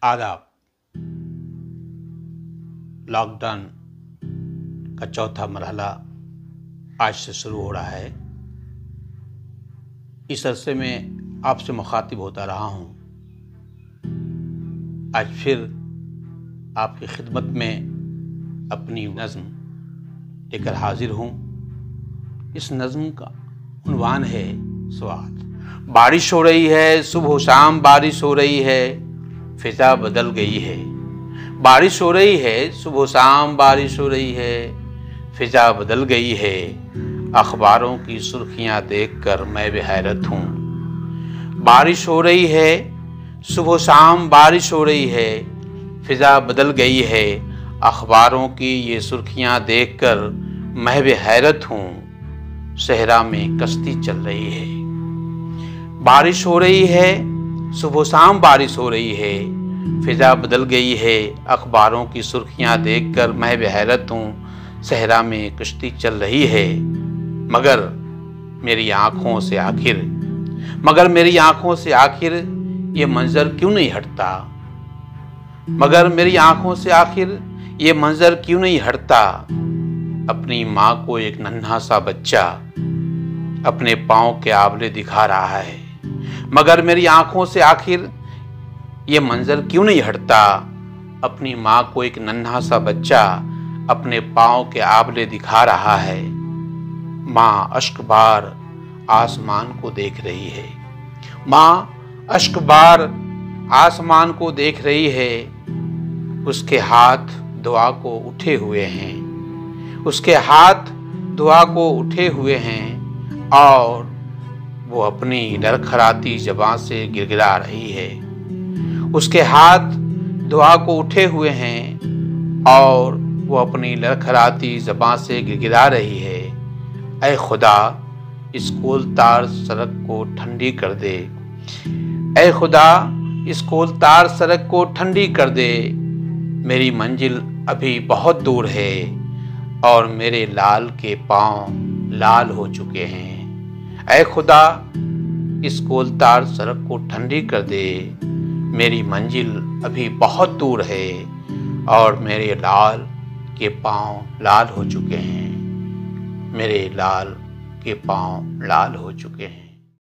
आदाब। लॉकडाउन का चौथा मरहला आज से शुरू हो रहा है। इस अरसे में आपसे मुखातिब होता रहा हूँ। आज फिर आपकी खिदमत में अपनी नज़्म लेकर हाजिर हूँ। इस नज़्म का उन्वान है सवाल। बारिश हो रही है, सुबह शाम बारिश हो रही है, फिजा बदल गई है। बारिश हो रही है, सुबह शाम बारिश हो रही है, फिजा बदल गई है। अखबारों की सुर्खियां देखकर मैं भी हैरत हूँ। बारिश हो रही है, सुबह शाम बारिश हो रही है, फिजा बदल गई है। अखबारों की ये सुर्खियां देखकर मैं भी हैरत हूँ। सहरा में कश्ती चल रही है। बारिश हो रही है, सुबह शाम बारिश हो रही है, फिजा बदल गई है। अखबारों की सुर्खियां देखकर मैं भी हैरत हूँ। सहरा में कश्ती चल रही है, मगर मेरी आंखों से आखिर ये मंजर क्यों नहीं हटता। मगर मेरी आंखों से आखिर ये मंजर क्यों नहीं हटता। अपनी माँ को एक नन्हा सा बच्चा अपने पाँव के आंवले दिखा रहा है। मगर मेरी आंखों से आखिर ये मंजर क्यों नहीं हटता। अपनी माँ को एक नन्हा सा बच्चा अपने पाँव के आंवले दिखा रहा है। माँ अश्कबार आसमान को देख रही है। माँ अश्कबार आसमान को देख रही है। उसके हाथ दुआ को उठे हुए हैं। उसके हाथ दुआ को उठे हुए हैं और वो अपनी लड़खड़ाती ज़बान से गिड़गिड़ा रही है। उसके हाथ दुआ को उठे हुए हैं और वो अपनी लड़खड़ाती ज़बान से गिड़गिड़ा रही है। ऐ खुदा, इस कोलतार सड़क को ठंडी कर दे। ऐ खुदा, इस कोलतार सड़क को ठंडी कर दे। मेरी मंजिल अभी बहुत दूर है और मेरे लाल के पाँव लाल हो चुके हैं। ऐ खुदा, इस कोलतार सड़क को ठंडी कर दे। मेरी मंजिल अभी बहुत दूर है और मेरे लाल के पाँव लाल हो चुके हैं। मेरे लाल के पाँव लाल हो चुके हैं।